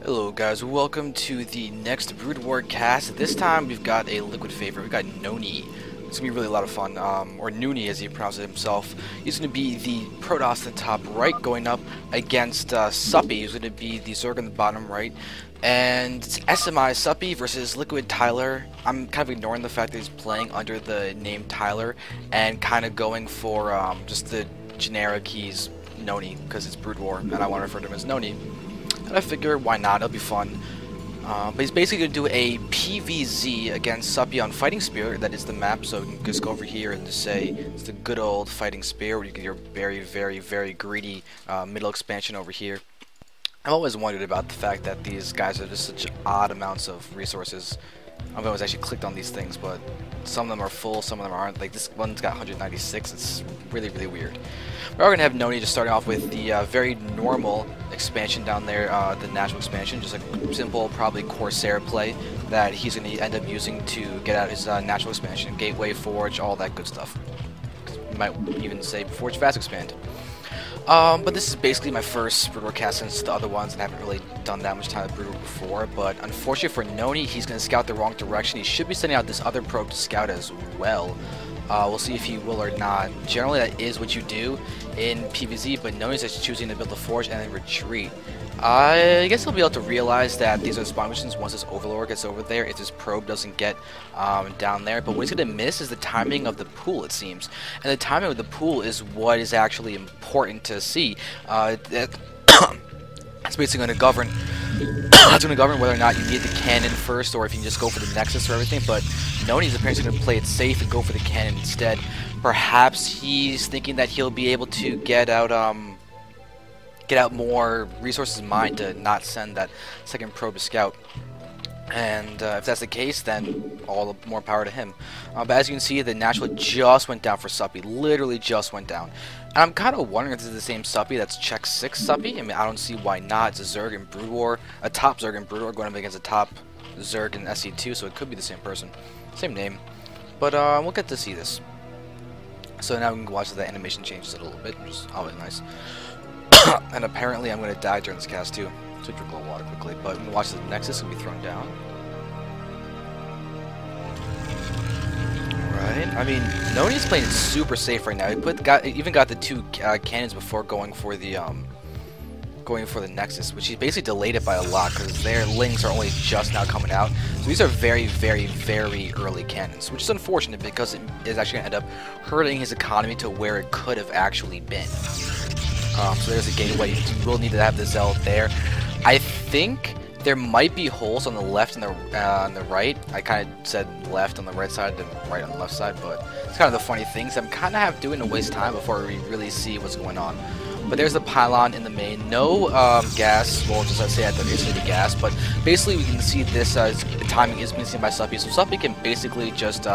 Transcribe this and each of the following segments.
Hello guys, welcome to the next Brood War cast. This time we've got a liquid favorite, we've got nonY. It's going to be really a lot of fun, or nonY as he pronounces it himself. He's going to be the Protoss in the top right, going up against sMi, who's going to be the Zerg in the bottom right. And it's sMi.Suppy versus Liquid Tyler. I'm kind of ignoring the fact that he's playing under the name Tyler, and kind of going for just the generic he's nonY, because it's Brood War, and I want to refer to him as nonY. And I figure, why not? It'll be fun. But he's basically going to do a PvZ against sMi on Fighting Spear. That is the map, so you can just go over here and just say it's the good old Fighting Spear, where you get your very, very, very greedy middle expansion over here. I've always wondered about the fact that these guys are just such odd amounts of resources. I've always actually clicked on these things, but some of them are full, some of them aren't. Like this one's got 196. It's really, really weird. We're going to have nonY just starting off with the very normal expansion down there, the natural expansion, just a simple, probably Corsair play that he's going to end up using to get out his natural expansion, Gateway, Forge, all that good stuff. You might even say Forge Fast Expand. But this is basically my first Brood War cast since the other ones, and I haven't really done that much time with Brood War before. But unfortunately for nonY, he's going to scout the wrong direction. He should be sending out this other probe to scout as well. We'll see if he will or not. Generally, that is what you do in PvZ, but nonY's just choosing to build the Forge and then retreat. I guess he'll be able to realize that these are the spawn missions once this Overlord gets over there, if this probe doesn't get down there. But what he's going to miss is the timing of the pool, it seems. And the timing of the pool is what is actually important to see. That's basically going to govern that's going to govern whether or not you need the cannon first, or if you can just go for the Nexus or everything. But nonY's apparently going to play it safe and go for the cannon instead. Perhaps he's thinking that he'll be able to get out more resources in mind to not send that second probe to scout. And if that's the case, then all the more power to him. But as you can see, the natural just went down for sMi. Literally just went down. And I'm kind of wondering if this is the same sMi that's check 6 sMi. I mean, I don't see why not. It's a Zerg in Brood War, a top Zerg in Brood War going up against a top Zerg in SC2, so it could be the same person. Same name. But we'll get to see this. So now we can watch the animation changes a little bit, which is always nice. And apparently I'm going to die during this cast too. So drink a little water quickly. But we can watch the Nexus will be thrown down. Alright. I mean, nonY's playing it super safe right now. He even got the two cannons before going for the Nexus, which he basically delayed it by a lot because their links are only just now coming out. So these are very, very, very early cannons, which is unfortunate because it is actually going to end up hurting his economy to where it could have actually been. So there's a gateway. You will need to have the Zealot there. I think there might be holes on the left and on the right. I kind of said left on the right side and right on the left side, but it's kind of the funny things. I'm kind of doing to waste time before we really see what's going on. But there's the pylon in the main. No gas. Well, just let's say there is the gas, but basically we can see this timing is being seen by sMi. So sMi can basically just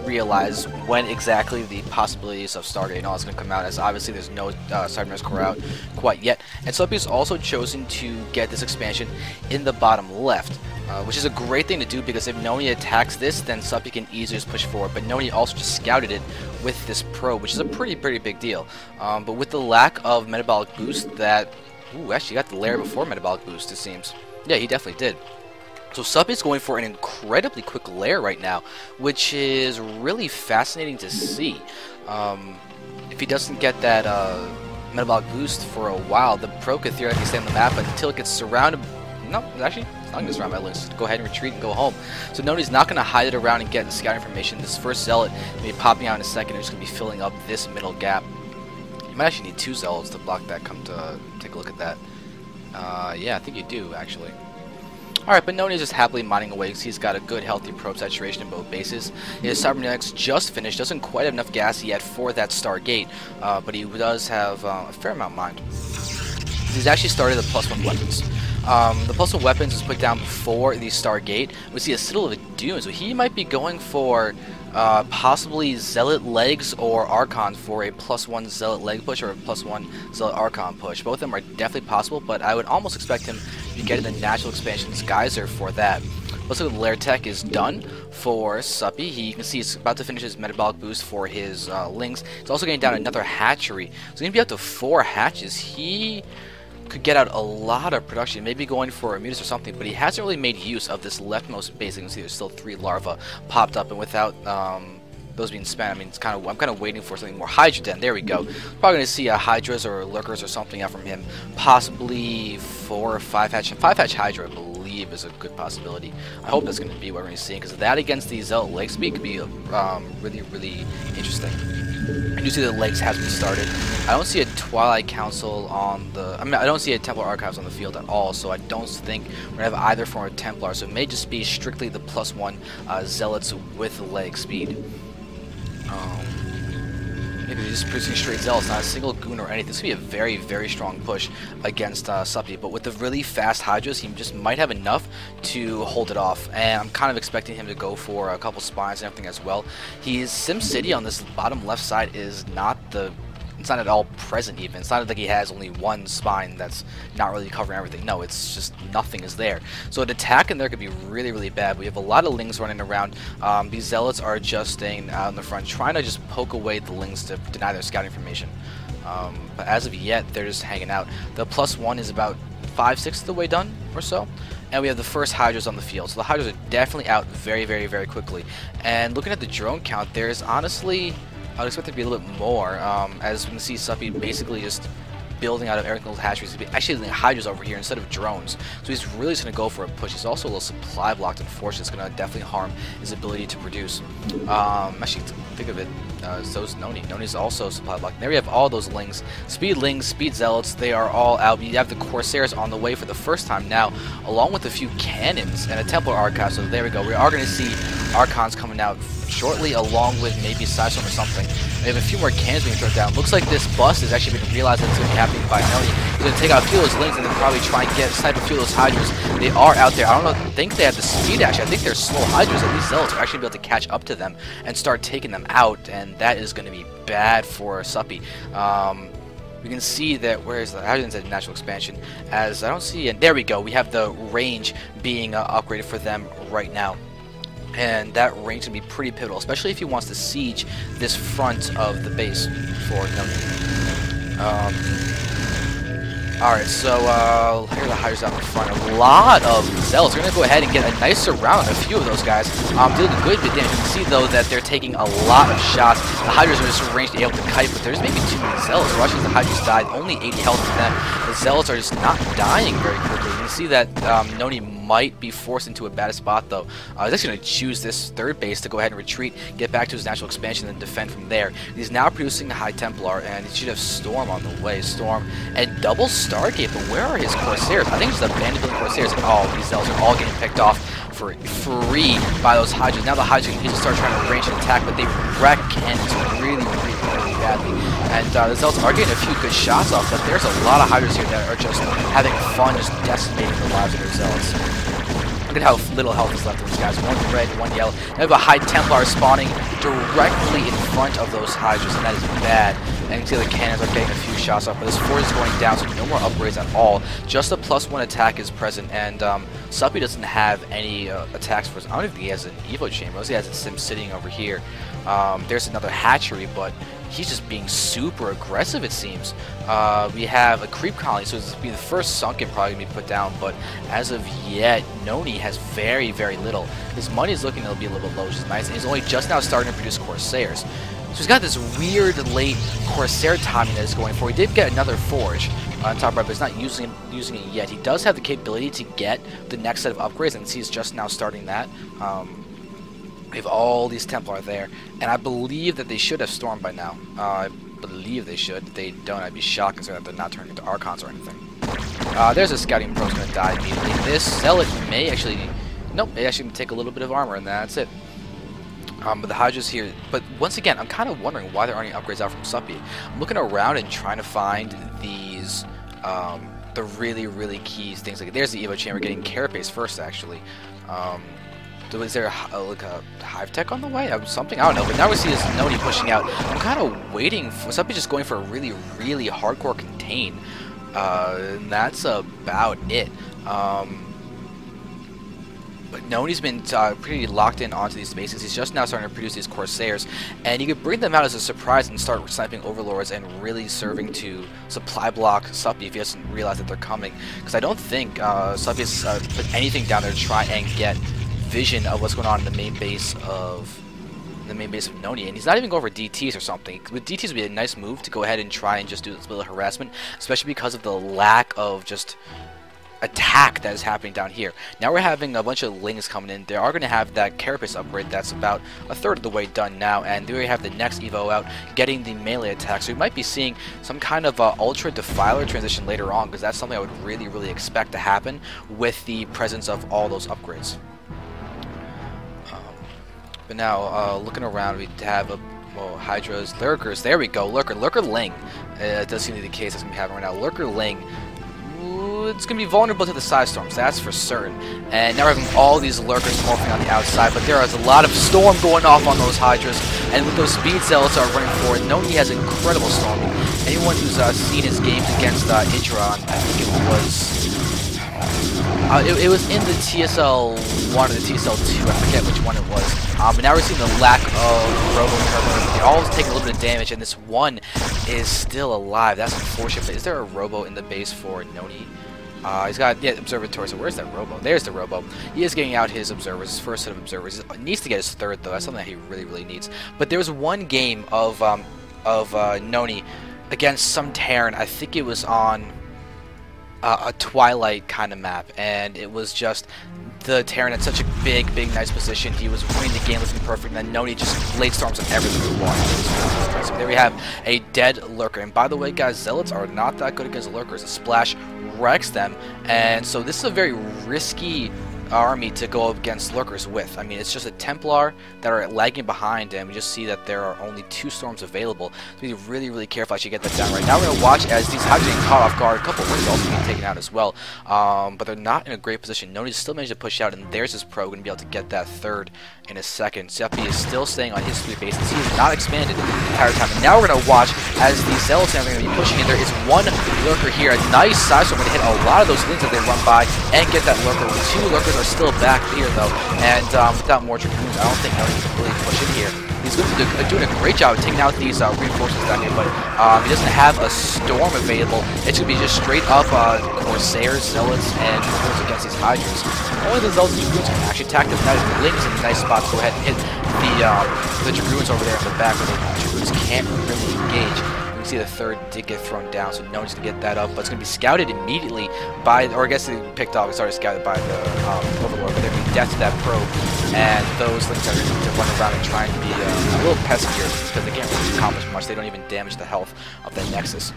realize when exactly the possibilities of Stargate and all is going to come out, as obviously there's no Cybernetics core out quite yet. And sMi has also chosen to get this expansion in the bottom left, which is a great thing to do because if nonY attacks this, then sMi can easily just push forward. But nonY also just scouted it with this probe, which is a pretty big deal. But with the lack of metabolic boost that... Ooh, actually got the lair before metabolic boost, it seems. Yeah, he definitely did. So sMi is going for an incredibly quick lair right now, which is really fascinating to see. If he doesn't get that metabolic boost for a while, the probe could theoretically stay on the map until it gets surrounded. No, actually, it's not going to surround my links. Go ahead and retreat and go home. So nonY's not going to hide it around and get the scout information. This first Zealot may be popping out in a second. It's going to be filling up this middle gap. You might actually need 2 Zealots to block that. Come to take a look at that. Yeah, I think you do, actually. Alright, but nonY's just happily mining away because he's got a good, healthy probe saturation in both bases. His Cybernetics just finished, doesn't quite have enough gas yet for that Stargate, but he does have a fair amount mined. He's actually started the +1 weapons. The +1 weapons was put down before the Stargate. We see a Citadel of Doom, so he might be going for possibly Zealot legs or Archon for a +1 Zealot leg push or a +1 Zealot Archon push. Both of them are definitely possible, but I would almost expect him to get the natural expansion's Geyser for that. Looks like the Lair Tech is done for sMi. You can see he's about to finish his metabolic boost for his links. He's also getting down another hatchery. So he's going to be up to 4 hatches. He could get out a lot of production, maybe going for a mutus or something, but he hasn't really made use of this leftmost base. You can see there's still 3 larvae popped up, and without those being spent, I mean, I'm kind of waiting for something more Hydra Den. There we go. Probably going to see a Hydras or Lurkers or something out from him. Possibly 4 or 5 hatch. 5 hatch Hydra, I believe, is a good possibility. I hope that's going to be what we're going to see, because that against the Zealot Leg Speed could be really, really interesting. I do see the legs has been started. I don't see a Twilight Council on the... I mean, I don't see a Templar Archives on the field at all, so I don't think we're going to have either form of Templar. So it may just be strictly the +1 Zealots with leg speed. Maybe just producing straight Zealots, not a single Goon or anything. This could be a very, very strong push against Suppy, but with the really fast Hydras, he just might have enough to hold it off, and I'm kind of expecting him to go for a couple spines and everything as well. His SimCity on this bottom left side is not the... It's not at all present even. It's not like he has only 1 spine that's not really covering everything. No, it's just nothing is there. So an attack in there could be really, really bad. We have a lot of Lings running around. These Zealots are just staying out in the front, trying to just poke away the Lings to deny their scouting information. But as of yet, they're just hanging out. The +1 is about 5/6 of the way done or so. And we have the first Hydras on the field. So the Hydras are definitely out very, very, very quickly. And looking at the drone count, there's honestly... I would expect there to be a little bit more, as we can see Suppy basically just building out of everything with hatcheries. He's actually using Hydras over here instead of drones, so he's really just going to go for a push. He's also a little supply blocked, unfortunately. It's going to definitely harm his ability to produce. Actually, think of it, so is Noni. Noni's also supply blocked. There we have all those Lings. Speed Lings, Speed Zealots, they are all out. You have the Corsairs on the way for the first time now, along with a few cannons and a Templar Archive, so there we go. We are going to see Archons coming out shortly, along with maybe Sidestorm or something. We have a few more cannons being thrown down. Looks like this bust has actually been realized that it's going to be happening by Noni. He's going to take out a few of those Lings and then probably try and snipe a few of those Hydras. They are out there. I don't think they have the speed actually. I think they're slow Hydras. At least Zealots are actually able to catch up to them and start taking them out, and that is going to be bad for Suppy. We can see that, where is the Hydras at natural expansion? As I don't see, and there we go. We have the range being upgraded for them right now. And that range can be pretty pivotal, especially if he wants to siege this front of the base for Noni. Alright, so here are the Hydras out in front. A lot of Zealots. We're going to go ahead and get a nice surround on a few of those guys. Dealing a good bit damage. You can see, though, that they're taking a lot of shots. The Hydras are just ranged able to kite, but there's maybe too many Zealots. Rushing the Hydras died. Only 80 health to them. The Zealots are just not dying very quickly. You can see that Noni might be forced into a bad spot, though. He's actually going to choose this third base to go ahead and retreat, get back to his natural expansion, and defend from there. He's now producing a High Templar, and he should have Storm on the way. Storm and double Stargate, but where are his Corsairs? I think it's the bandit building Corsairs, and all these Zealots are all getting picked off for free by those Hydras. Now the Hydras can easily start trying to range and attack, but they wreck cannons really badly. And the Zealots are getting a few good shots off, but there's a lot of Hydras here that are just having fun, just decimating the lives of their Zealots. Look at how little health is left of these guys. 1 red, 1 yellow. They have a High Templar spawning directly in front of those Hydras, and that is bad. And you can see the cannons are getting a few shots off, but this force is going down, so no more upgrades at all. Just a +1 attack is present, and Suppy doesn't have any attacks for us. I don't even think he has an Evo Chamber. He has a Sim sitting over here. There's another hatchery, but he's just being super aggressive, it seems. We have a creep colony, so this will be the first sunken probably going to be put down, but as of yet, Noni has very, very little. His money is looking to be a little bit low, which is nice, and he's only just now starting to produce Corsairs. So he's got this weird late Corsair timing that he's going for. He did get another Forge on top right, but he's not using it yet. He does have the capability to get the next set of upgrades, and he's just now starting that. We have all these Templar there, and I believe that they should have Storm by now. I believe they should. If they don't, I'd be shocked considering that they're not turning into Archons or anything. There's a Scouting Pro's going to die immediately. This Zealot may actually... Nope, it actually take a little bit of armor, and that's it. But the Hydras here... But once again, I'm kind of wondering why there aren't any upgrades out from Suppy. I'm looking around and trying to find these... the really, really key things. Like, there's the Evo Chamber getting Carapace first, actually. Is there like a Hive Tech on the way? Something? I don't know. But now we see this Noni pushing out. I'm kind of waiting for... Suppy just going for a really, really hardcore contain. And that's about it. But NonY's been pretty locked in onto these bases. He's just now starting to produce these Corsairs, and you could bring them out as a surprise and start sniping Overlords and really serving to supply block sMi if he doesn't realize that they're coming. Because I don't think sMi has put anything down there to try and get vision of what's going on in the main base of NonY, and he's not even going for DTs or something. With DTs would be a nice move to go ahead and try and just do this little harassment, especially because of the lack of just attack that is happening down here. Now we're having a bunch of Lings coming in. They are going to have that Carapace upgrade that's about a third of the way done now, and they already have the next Evo out getting the melee attack. So we might be seeing some kind of Ultra Defiler transition later on, because that's something I would really expect to happen with the presence of all those upgrades. But now, looking around, we have Hydras, Lurkers. There we go, Lurker Ling. It does seem to be the case that's going to be happening right now. Lurker Ling. It's going to be vulnerable to the side storms, that's for certain. And now we're having all these Lurkers morphing on the outside, but there is a lot of storm going off on those Hydras. And with those speed cells are running forward, NonY has incredible storming. Anyone who's seen his games against Idron, I think it was in the TSL 1 or the TSL 2, I forget which one it was. But now we're seeing the lack of Robo and Turbo. They all take a little bit of damage, and this one is still alive. That's unfortunate. But is there a Robo in the base for NonY? He's got, yeah, Observatory, so where's that Robo? There's the Robo. He is getting out his Observers, his first set of Observers. He needs to get his third, though. That's something that he really needs. But there was one game of NonY against some Terran. I think it was on a Twilight kind of map, and it was just the Terran at such a big, nice position. He was winning the game, looking perfect, and then NonY just laid storms on everything we want. So there we have a dead Lurker. And by the way, guys, Zealots are not that good against Lurkers. A splash wrecks them, and so this is a very risky army to go up against Lurkers with. I mean, it's just a Templar that are lagging behind, and we just see that there are only 2 storms available. So be really careful as you get that down right now. We're going to watch as these Hydras get caught off guard. A couple of Lings also being taken out as well, but they're not in a great position. NonY still managed to push out, and there's his pro, going to be able to get that third in a second. sMi is still staying on his 3 bases. He has not expanded the entire time. And now we're going to watch as the Zealots are going to be pushing in. There is one Lurker here. A nice side storm going to hit a lot of those Lings as they run by and get that Lurker. 2 Lurkers are still back here, though, and without more Dragoons, I don't think NonY can really push in here. He's doing a great job of taking out these reinforcements down here, but he doesn't have a storm available. It's going to be just straight up Corsairs, Zealots, and Dragoons against these Hydras. Only the Zealots and Dragoons can actually attack them. Now Lings in a nice spot to go ahead and hit the Dragoons over there in the back, but the Dragoons can't really engage. See the third did get thrown down, so NonY's going to get that up, but it's going to be scouted immediately by, or I guess they picked off, it's already scouted by the Overlord, but they're going to be death to that probe, and those Lings are going to run around and try and be a little peskier, because they can't really accomplish much. They don't even damage the health of that Nexus.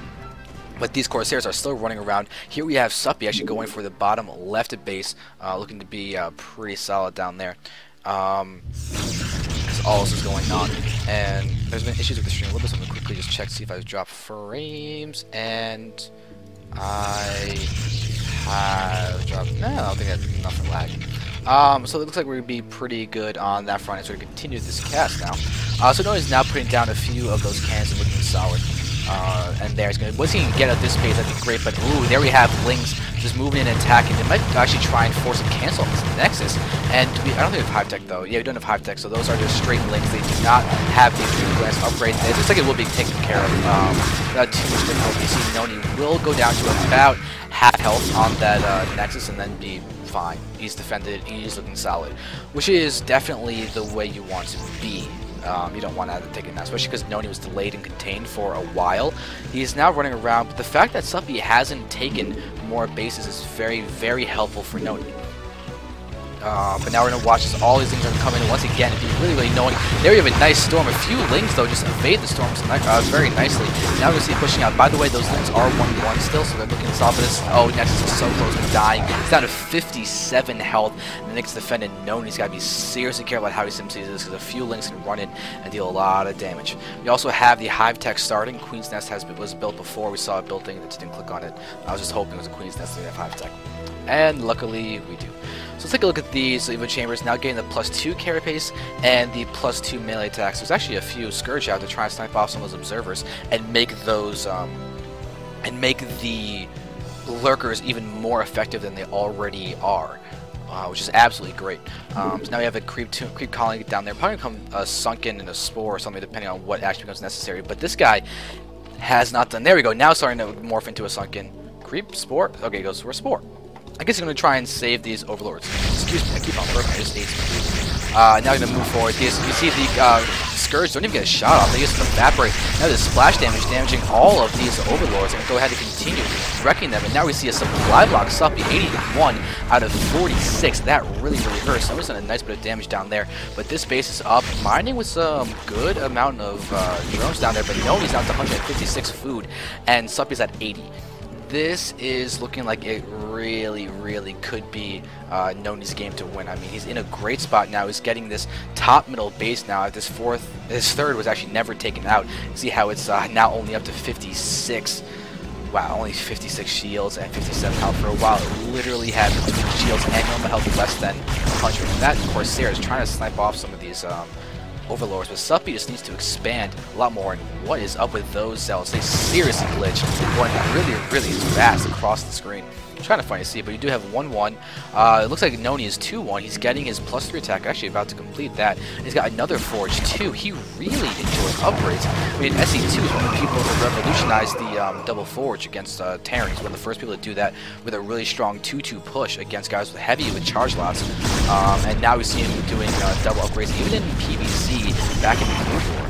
But these Corsairs are still running around. Here we have sMi actually going for the bottom left of base, looking to be pretty solid down there. All this is going on, and there's been issues with the stream a little bit, so I'm going to quickly just check to see if I've dropped frames, and I have dropped, no, I don't think that's enough for lag. So it looks like we're going to be pretty good on that front, so we're going to continue this cast now. So NonY's now putting down a few of those cannons and looking solid. And there's going to, once he can get at this space, that'd be great, but ooh, there we have Lings just moving in and attacking. They might actually try and force a cancel on this Nexus, and I don't think we have Hive Tech though. Yeah, we don't have Hive Tech, so those are just straight Lings. They do not have the Intriguing Glance upgrade. It looks like it will be taken care of without too much difficulty. You see NonY will go down to about half health on that Nexus and then be fine. He's defended, he's looking solid, which is definitely the way you want to be. You don't want to have to take it now, especially because NonY was delayed and contained for a while. He's now running around, but the fact that sMi hasn't taken more bases is very helpful for NonY. But now we're going to watch as all these things are coming in once again and be really annoying. There we have a nice storm. A few Lings, though, just evade the storms very nicely. Now we're going to see pushing out. By the way, those Lings are 1-1 still, so they're looking solid for this. Oh, Nexus is so close to dying. He's down to 57 health. And the next defendant, NonY's got to be seriously careful about how he sees this, because a few Lings can run in and deal a lot of damage. We also have the Hive Tech starting. Queen's Nest was built before. We saw it building. I just didn't click on it. I was just hoping it was a Queen's Nest so we have Hive Tech. And luckily, we do. So let's take a look at these Evo Chambers, now getting the +2 carapace and the +2 melee attacks. There's actually a few Scourge out to try and snipe off some of those observers and make those, and make the Lurkers even more effective than they already are. which is absolutely great. So now we have a creep colony down there, probably gonna come sunken in a spore or something, depending on what actually becomes necessary. But this guy has not done. There we go. Now starting to morph into a sunken creep spore. Okay, he goes for a spore. I guess he's gonna try and save these overlords. Excuse me, I keep on burping. I just ate some food. Now we're gonna move forward. You see the Scourge don't even get a shot off. They just evaporate. Now there's splash damage, damaging all of these overlords. And go ahead and continue wrecking them. And now we see a supply block. Suppy 81 out of 46. That really hurts. Somebody's done a nice bit of damage down there. But this base is up, mining with some good amount of drones down there. But no, he's down to 156 food, and Suppy's at 80. This is looking like it really could be NonY's game to win. I mean, he's in a great spot now. He's getting this top middle base now. His third was actually never taken out. See how it's now only up to 56. Wow, only 56 shields and 57 health. For a while, it literally had between shields and normal health less than 100. And that Corsair is trying to snipe off some of these overlords, but Suppy just needs to expand a lot more. And what is up with those cells? They seriously glitch, going really fast across the screen. I'm trying to find a see, but you do have 1-1. It looks like NonY is 2-1. He's getting his +3 attack, actually about to complete that. And he's got another Forge too. He really enjoys upgrades. I mean, SE2 is one of the people who revolutionized the double Forge against Terran. He's one of the first people to do that with a really strong 2-2 push against guys with heavy with charge lots. And now we see him doing double upgrades, even in PvC back in the Cold War.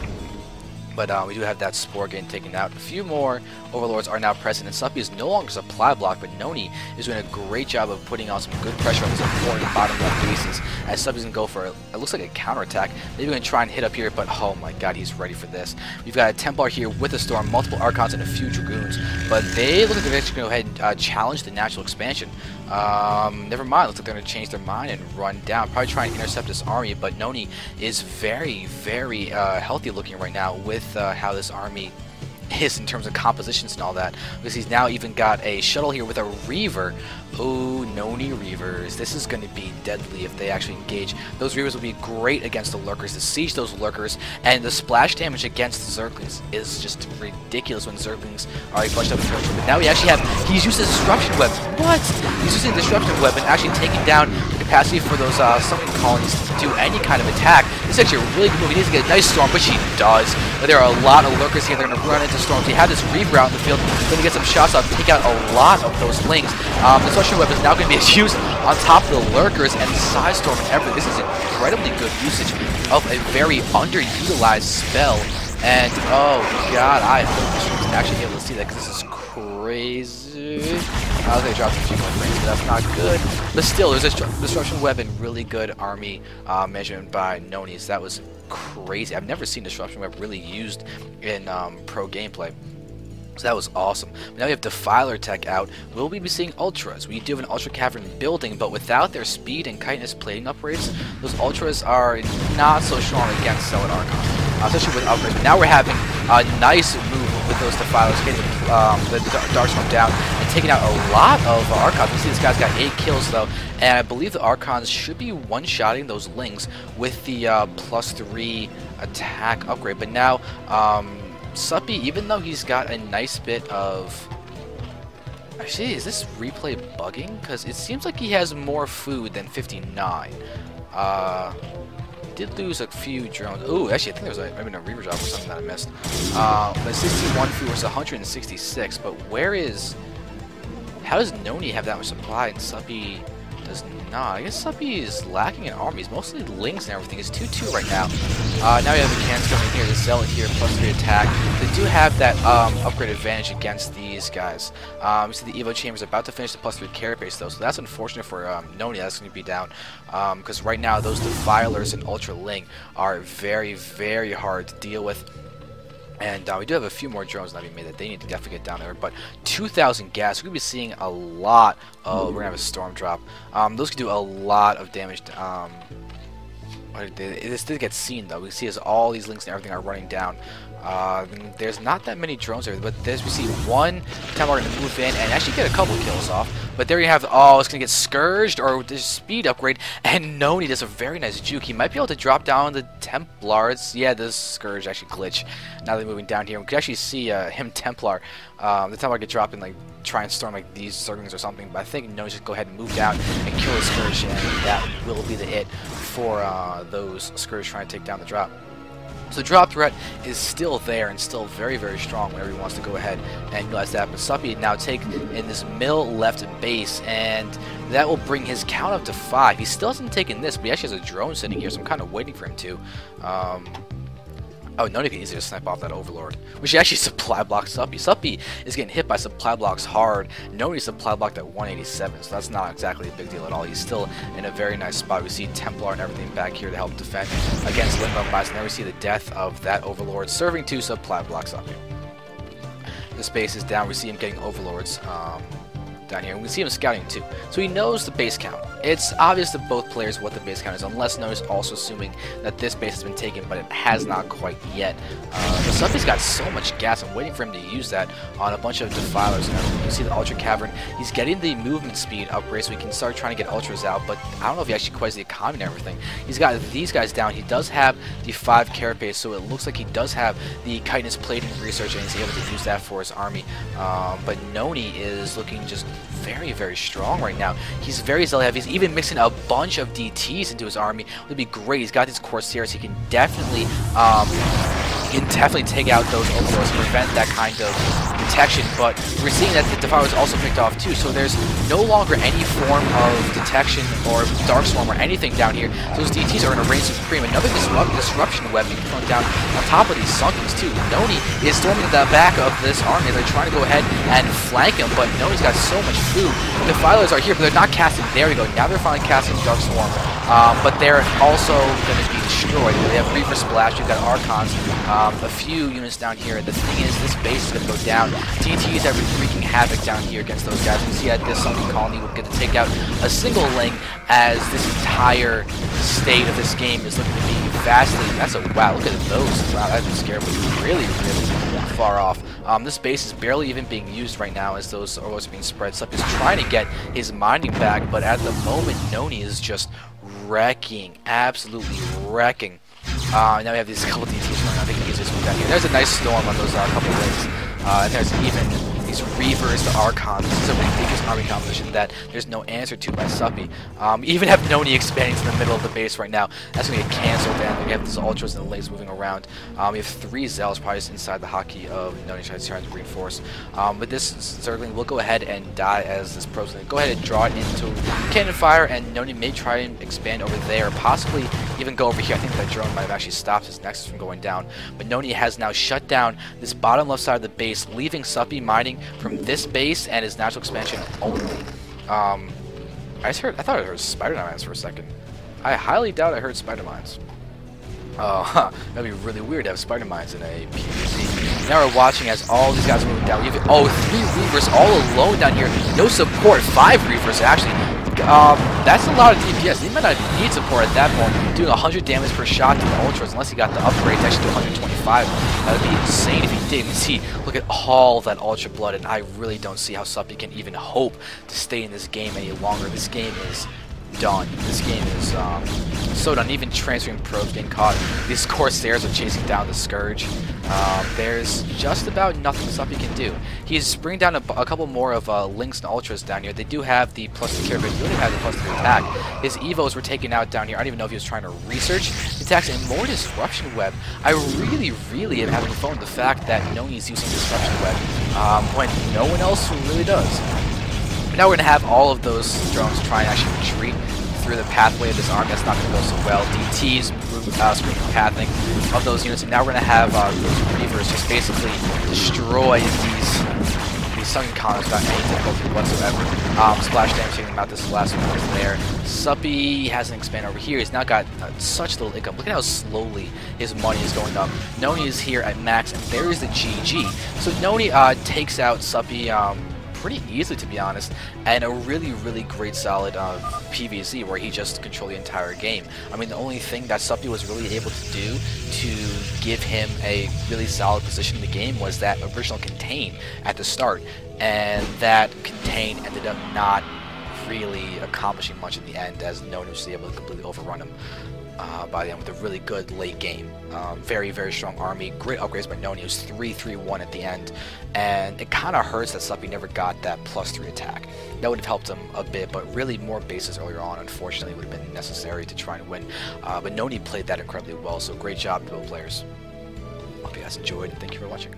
But we do have that Spore getting taken out. A few more Overlords are now present, and Suppy is no longer supply block, but NonY is doing a great job of putting on some good pressure on these important bottom left bases. As Suppy's going to go for, it looks like a counterattack. Maybe going to try and hit up here, but oh my god, he's ready for this. We've got a Templar here with a Storm, multiple Archons, and a few Dragoons. But they look like they're actually going to go ahead and challenge the natural expansion. Never mind, looks like they're going to change their mind and run down. Probably try and intercept this army, but NonY is very healthy looking right now with how this army is in terms of compositions and all that, because he's now even got a shuttle here with a Reaver. Oh, NonY Reavers. This is going to be deadly if they actually engage. Those Reavers will be great against the Lurkers, to siege those Lurkers, and the splash damage against the Zerglings is just ridiculous when Zerglings are bunched up in the But now we actually have, he's used a Disruption Web. What? He's using a Disruption Web and actually taking down the capacity for those sunken colonies to do any kind of attack. This is actually a really good move. He needs to get a nice Storm, which he does. But there are a lot of Lurkers here. They're going to run into Storms. He had this Reaver out in the field. Going to get some shots off, take out a lot of those Lings. The Disruption Web is now going to be used on top of the Lurkers and Side Storm and everything. This is incredibly good usage of a very underutilized spell. And oh god, I hope the stream is actually able to see that, because this is crazy. I was going to drop a few more frames, but that's not good. But still, there's a Disruption Web and really good army measurement by NonY. So that was crazy. I've never seen Disruption Web really used in pro gameplay. So that was awesome. But now we have Defiler tech out. Will we be seeing Ultras? We do have an Ultra Cavern building, but without their speed and chitinous plating upgrades, those Ultras are not so strong against Zealot Archon, especially with upgrades. But now we're having a nice move with those Defilers, getting the Darkstorm down and taking out a lot of Archons. We see this guy's got 8 kills though, and I believe the Archons should be one-shotting those Lings with the +3 attack upgrade. But now, Suppy, even though he's got a nice bit of... Actually, is this replay bugging? Because it seems like he has more food than 59. He did lose a few drones. Oh, actually, I think there was maybe a Reaver drop or something that I missed. But 61 food versus 166. But where is... How does NonY have that much supply and Suppy does not? I guess Suppy is lacking in armies, mostly Lings and everything. It's 2-2 right now. Now we have the cans coming here, the Zealot here, +3 attack. They do have that upgrade advantage against these guys. You see the Evo Chamber's about to finish the +3 carry base though, so that's unfortunate for NonY. That's going to be down, because right now those Defilers and Ultra Ling are very hard to deal with. And we do have a few more drones that we made that they need to definitely get down there. But 2,000 gas, we're going to be seeing a lot of... We're going to have a Storm drop. Those can do a lot of damage. This did get seen, though. We see as all these Links and everything are running down. There's not that many drones there, but we see one Templar going to move in and actually get a couple kills off. But there you have, oh, it's going to get Scourged or the speed upgrade, and NonY does a very nice juke. He might be able to drop down the Templars. Yeah, this Scourge actually glitch. Now they're moving down here. We can actually see him Templar. The Templar get dropped and like try and storm like these circlings or something, but I think NonY just go ahead and move down and kill the Scourge, and that will be the hit for those Scourge trying to take down the drop. So the drop threat is still there and still very, very strong whenever he wants to go ahead and utilize that. But Suppy now take in this middle left base, and that will bring his count up to 5. He still hasn't taken this, but he actually has a drone sitting here, so I'm kind of waiting for him to. Oh, NonY can easily snipe off that Overlord, which actually supply blocks Suppy. Suppy is getting hit by supply blocks hard. NonY supply blocked at 187, so that's not exactly a big deal at all. He's still in a very nice spot. We see Templar and everything back here to help defend against Limbo Blast, and then we see the death of that Overlord, serving to supply block Suppy. The space is down. We see him getting Overlords down here, and we see him scouting too. So he knows the base count. It's obvious to both players what the base count is, unless NonY's also assuming that this base has been taken, but it has not quite yet. But Suppy's got so much gas. I'm waiting for him to use that on a bunch of Defilers and everything. You see the Ultra Cavern. He's getting the movement speed upgrade, so he can start trying to get Ultras out, but I don't know if he actually quite has the economy and everything. He's got these guys down. He does have the 5 Carapace, so it looks like he does have the Chitinous Plating Research, and he's able to use that for his army. But NonY is looking just very, very strong right now. He's very zealot heavy. He's even mixing a bunch of DTs into his army. It would be great. He's got these Corsairs. He can definitely take out those Overlords, prevent that kind of protection. But we're seeing that the Defilers also picked off too, so there's no longer any form of detection or Dark Swarm or anything down here. So those DTs are going to reign supreme. Another disruption web being thrown down on top of these Sunkens too. NonY is storming the back of this army. They're trying to go ahead and flank him, but NonY's got so much food. The Defilers are here, but they're not casting. There we go. Now they're finally casting Dark Swarm, but they're also going to be destroyed. They have Reaver Splash. You've got Archons. A few units down here. The thing is, this base is going to go down. DTs are wreaking havoc down here against those guys. We see that this Sunken Colony will get to take out a single link, as this entire state of this game is looking to be vastly. That's a wow. Look at those. Wow, that's scary, but really, really far off. This base is barely even being used right now as those Overlords are being spread. Sup is trying to get his mining back, but at the moment, NonY is just wrecking, absolutely wrecking. Now we have these couple DTs running. I think the easiest one down here. There's a nice storm on those couple links, and there's even these Reavers, the Archons. This is a ridiculous army composition that there's no answer to by Suppy. Even have NonY expanding to the middle of the base right now. That's going to get cancelled, and we have these Ultras and the Lays moving around. We have 3 Zealots probably just inside the hotkey of NonY trying to reinforce. But this Zergling will go ahead and die as this Pro's going to go ahead and draw it into cannon fire, and NonY may try and expand over there, possibly even go over here. I think that drone might have actually stopped his Nexus from going down. But NonY has now shut down this bottom left side of the base, leaving Suppy mining from this base and his natural expansion only. I thought I heard spider mines for a second. I highly doubt I heard spider mines. That'd be really weird to have spider mines in a PvZ. Now we're watching as all these guys are moving down. We have 3 Reavers all alone down here. No support. 5 Reavers actually. That's a lot of DPS. He might not need support at that point. Doing 100 damage per shot to the Ultras, unless he got the upgrade to actually do 125. That would be insane if he did. You see, look at all that Ultra Blood, and I really don't see how Suppy can even hope to stay in this game any longer. This game is done. This game is so done. Even transferring probes getting caught. These Corsairs are chasing down the Scourge. There's just about nothing Suppy can do. He's bringing down a couple more of Lynx and Ultras down here. They do have the +2 care, but they don't have the +2 attack. His Evos were taken out down here. I don't even know if he was trying to research attacks, and more Disruption Web. I really am having fun with the fact that NonY's using Disruption Web when no one else really does. Now we're going to have all of those drones try and actually retreat through the pathway of this army. That's not going to go so well. DTs, screen pathing of those units, and now we're going to have those Reavers just basically destroy these Sunken Colonies without any difficulty whatsoever. Splash damage taking them out. This last one is there. Suppy hasn't expanded over here. He's now got such little income. Look at how slowly his money is going up. NonY is here at max, and there is the GG. So NonY takes out Suppy pretty easily, to be honest, and a really, really great solid PVZ where he just controlled the entire game. I mean, the only thing that sMi was really able to do to give him a really solid position in the game was that original contain at the start, and that contain ended up not really accomplishing much in the end, as NonY was able to completely overrun him by the end with a really good late game. Very, very strong army. Great upgrades by NonY. It was 3-3-1 at the end, and it kind of hurts that sMi never got that +3 attack. That would have helped him a bit, but really more bases earlier on, unfortunately, would have been necessary to try and win. But NonY played that incredibly well, so great job to both players. Hope you guys enjoyed. Thank you for watching.